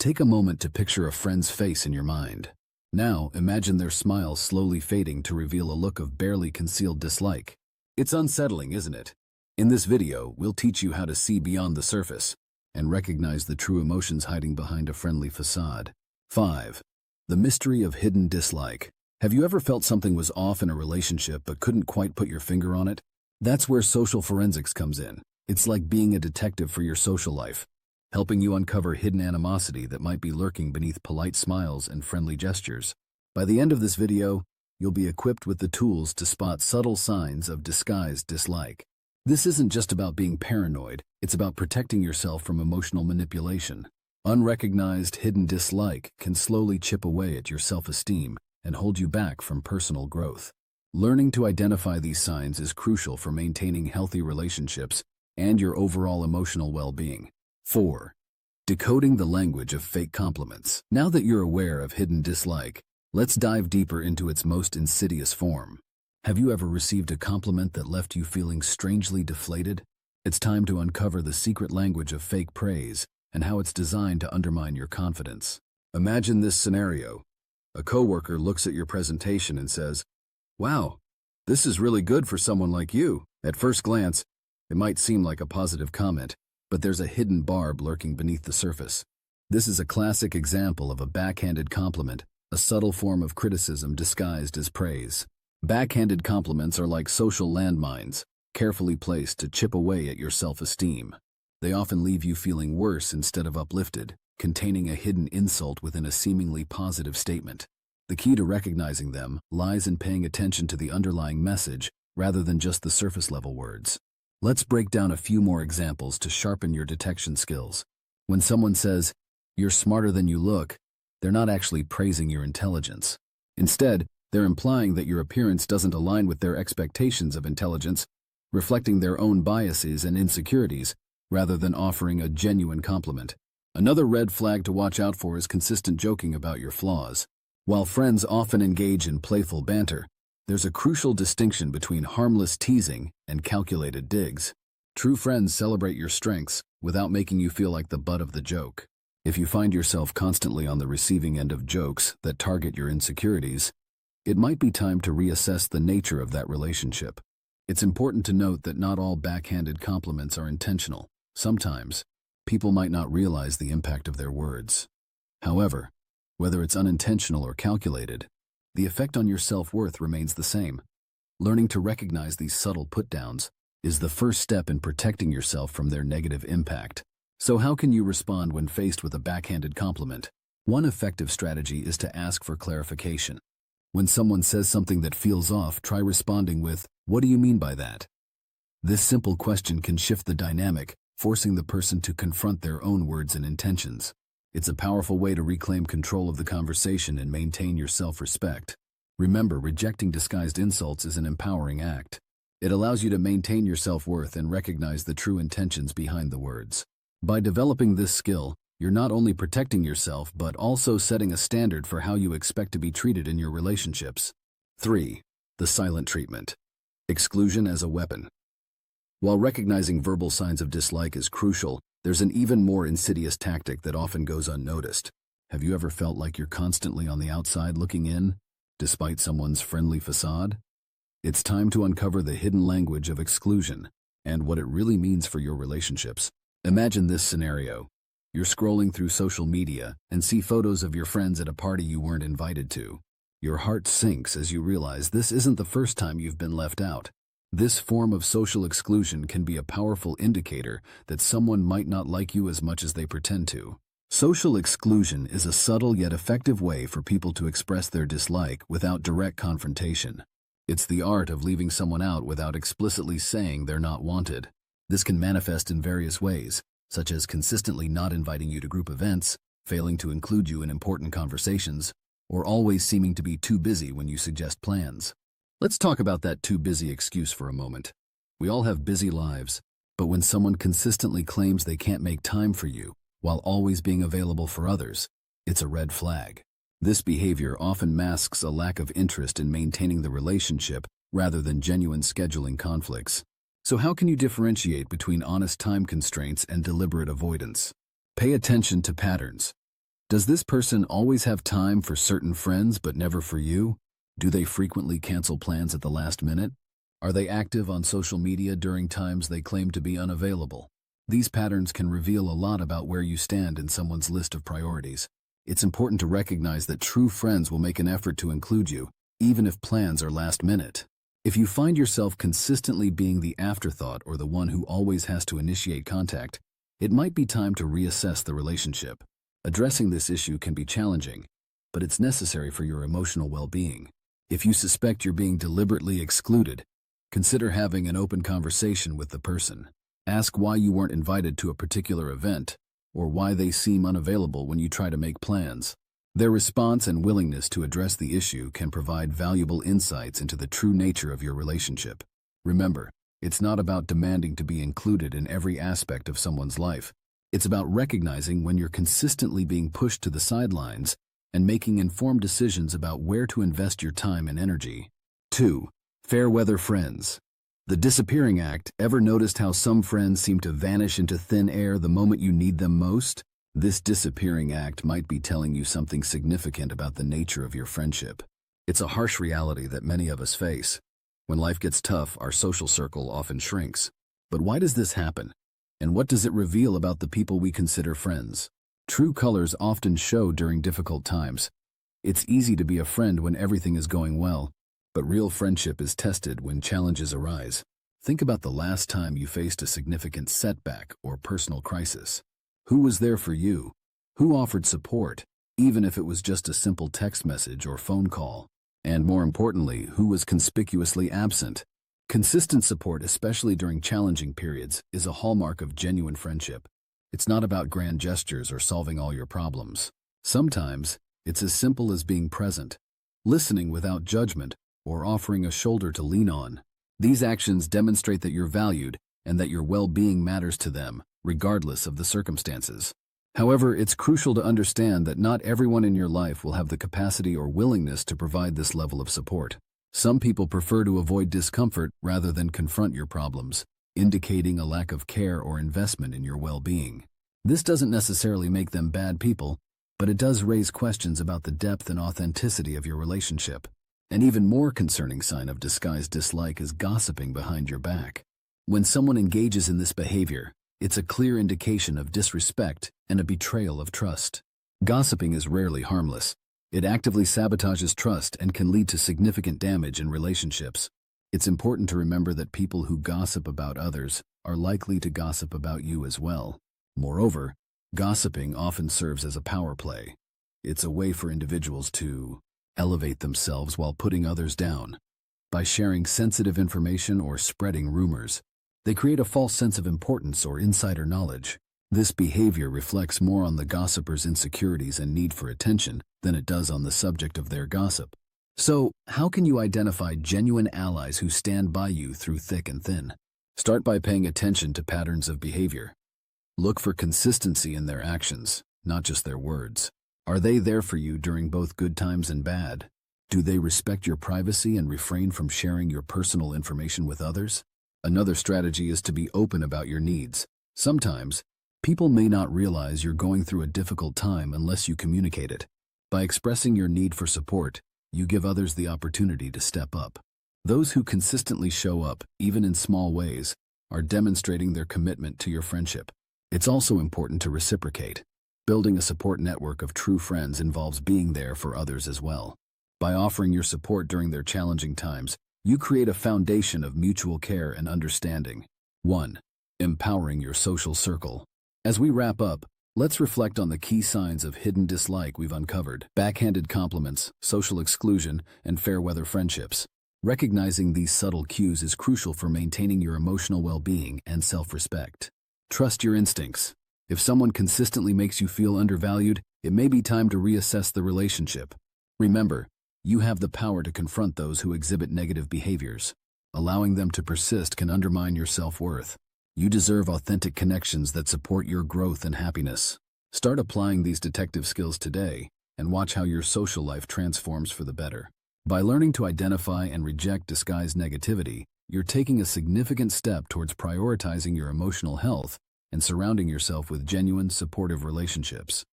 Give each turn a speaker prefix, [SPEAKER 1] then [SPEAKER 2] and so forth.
[SPEAKER 1] Take a moment to picture a friend's face in your mind. Now, imagine their smile slowly fading to reveal a look of barely concealed dislike. It's unsettling, isn't it? In this video, we'll teach you how to see beyond the surface and recognize the true emotions hiding behind a friendly facade. 5. The mystery of hidden dislike. Have you ever felt something was off in a relationship but couldn't quite put your finger on it? That's where social forensics comes in. It's like being a detective for your social life, helping you uncover hidden animosity that might be lurking beneath polite smiles and friendly gestures. By the end of this video, you'll be equipped with the tools to spot subtle signs of disguised dislike. This isn't just about being paranoid, it's about protecting yourself from emotional manipulation. Unrecognized hidden dislike can slowly chip away at your self-esteem and hold you back from personal growth. Learning to identify these signs is crucial for maintaining healthy relationships and your overall emotional well-being. 4. Decoding the language of fake compliments. Now that you're aware of hidden dislike, let's dive deeper into its most insidious form. Have you ever received a compliment that left you feeling strangely deflated? It's time to uncover the secret language of fake praise and how it's designed to undermine your confidence. Imagine this scenario. A coworker looks at your presentation and says, "Wow, this is really good for someone like you." At first glance, it might seem like a positive comment, but there's a hidden barb lurking beneath the surface. This is a classic example of a backhanded compliment, a subtle form of criticism disguised as praise. Backhanded compliments are like social landmines, carefully placed to chip away at your self-esteem. They often leave you feeling worse instead of uplifted, containing a hidden insult within a seemingly positive statement. The key to recognizing them lies in paying attention to the underlying message rather than just the surface-level words. Let's break down a few more examples to sharpen your detection skills. When someone says, "You're smarter than you look," they're not actually praising your intelligence. Instead, they're implying that your appearance doesn't align with their expectations of intelligence, reflecting their own biases and insecurities, rather than offering a genuine compliment. Another red flag to watch out for is consistent joking about your flaws. While friends often engage in playful banter, there's a crucial distinction between harmless teasing and calculated digs. True friends celebrate your strengths without making you feel like the butt of the joke. If you find yourself constantly on the receiving end of jokes that target your insecurities, it might be time to reassess the nature of that relationship. It's important to note that not all backhanded compliments are intentional. Sometimes, people might not realize the impact of their words. However, whether it's unintentional or calculated, the effect on your self-worth remains the same. Learning to recognize these subtle put-downs is the first step in protecting yourself from their negative impact. So how can you respond when faced with a backhanded compliment? One effective strategy is to ask for clarification. When someone says something that feels off, try responding with, "What do you mean by that?" This simple question can shift the dynamic, forcing the person to confront their own words and intentions. It's a powerful way to reclaim control of the conversation and maintain your self-respect. Remember, rejecting disguised insults is an empowering act. It allows you to maintain your self-worth and recognize the true intentions behind the words. By developing this skill, you're not only protecting yourself but also setting a standard for how you expect to be treated in your relationships. 3. The silent treatment. Exclusion as a weapon. While recognizing verbal signs of dislike is crucial, there's an even more insidious tactic that often goes unnoticed. Have you ever felt like you're constantly on the outside looking in, despite someone's friendly facade? It's time to uncover the hidden language of exclusion and what it really means for your relationships. Imagine this scenario. You're scrolling through social media and see photos of your friends at a party you weren't invited to. Your heart sinks as you realize this isn't the first time you've been left out. This form of social exclusion can be a powerful indicator that someone might not like you as much as they pretend to. Social exclusion is a subtle yet effective way for people to express their dislike without direct confrontation. It's the art of leaving someone out without explicitly saying they're not wanted. This can manifest in various ways, such as consistently not inviting you to group events, failing to include you in important conversations, or always seeming to be too busy when you suggest plans. Let's talk about that too busy excuse for a moment. We all have busy lives, but when someone consistently claims they can't make time for you while always being available for others, it's a red flag. This behavior often masks a lack of interest in maintaining the relationship rather than genuine scheduling conflicts. So how can you differentiate between honest time constraints and deliberate avoidance? Pay attention to patterns. Does this person always have time for certain friends but never for you? Do they frequently cancel plans at the last minute? Are they active on social media during times they claim to be unavailable? These patterns can reveal a lot about where you stand in someone's list of priorities. It's important to recognize that true friends will make an effort to include you, even if plans are last minute. If you find yourself consistently being the afterthought or the one who always has to initiate contact, it might be time to reassess the relationship. Addressing this issue can be challenging, but it's necessary for your emotional well-being. If you suspect you're being deliberately excluded, consider having an open conversation with the person. Ask why you weren't invited to a particular event, or why they seem unavailable when you try to make plans. Their response and willingness to address the issue can provide valuable insights into the true nature of your relationship. Remember, it's not about demanding to be included in every aspect of someone's life. It's about recognizing when you're consistently being pushed to the sidelines and making informed decisions about where to invest your time and energy. 2. Fair weather friends. The disappearing act. Ever noticed how some friends seem to vanish into thin air the moment you need them most? This disappearing act might be telling you something significant about the nature of your friendship. It's a harsh reality that many of us face. When life gets tough, our social circle often shrinks. But why does this happen? And what does it reveal about the people we consider friends? True colors often show during difficult times. It's easy to be a friend when everything is going well, but real friendship is tested when challenges arise. Think about the last time you faced a significant setback or personal crisis. Who was there for you? Who offered support, even if it was just a simple text message or phone call? And more importantly, who was conspicuously absent? Consistent support, especially during challenging periods, is a hallmark of genuine friendship. It's not about grand gestures or solving all your problems. Sometimes, it's as simple as being present, listening without judgment, or offering a shoulder to lean on. These actions demonstrate that you're valued and that your well-being matters to them, regardless of the circumstances. However, it's crucial to understand that not everyone in your life will have the capacity or willingness to provide this level of support. Some people prefer to avoid discomfort rather than confront your problems, indicating a lack of care or investment in your well-being. This doesn't necessarily make them bad people, but it does raise questions about the depth and authenticity of your relationship. An even more concerning sign of disguised dislike is gossiping behind your back. When someone engages in this behavior, it's a clear indication of disrespect and a betrayal of trust. Gossiping is rarely harmless. It actively sabotages trust and can lead to significant damage in relationships. It's important to remember that people who gossip about others are likely to gossip about you as well. Moreover, gossiping often serves as a power play. It's a way for individuals to elevate themselves while putting others down. By sharing sensitive information or spreading rumors, they create a false sense of importance or insider knowledge. This behavior reflects more on the gossiper's insecurities and need for attention than it does on the subject of their gossip. So, how can you identify genuine allies who stand by you through thick and thin? Start by paying attention to patterns of behavior. Look for consistency in their actions, not just their words. Are they there for you during both good times and bad? Do they respect your privacy and refrain from sharing your personal information with others? Another strategy is to be open about your needs. Sometimes, people may not realize you're going through a difficult time unless you communicate it. By expressing your need for support, you give others the opportunity to step up. Those who consistently show up, even in small ways, are demonstrating their commitment to your friendship. It's also important to reciprocate. Building a support network of true friends involves being there for others as well. By offering your support during their challenging times, you create a foundation of mutual care and understanding. 1. Empowering your social circle. As we wrap up, let's reflect on the key signs of hidden dislike we've uncovered: backhanded compliments, social exclusion, and fair-weather friendships. Recognizing these subtle cues is crucial for maintaining your emotional well-being and self-respect. Trust your instincts. If someone consistently makes you feel undervalued, it may be time to reassess the relationship. Remember, you have the power to confront those who exhibit negative behaviors. Allowing them to persist can undermine your self-worth. You deserve authentic connections that support your growth and happiness. Start applying these detective skills today and watch how your social life transforms for the better. By learning to identify and reject disguised negativity, you're taking a significant step towards prioritizing your emotional health and surrounding yourself with genuine, supportive relationships.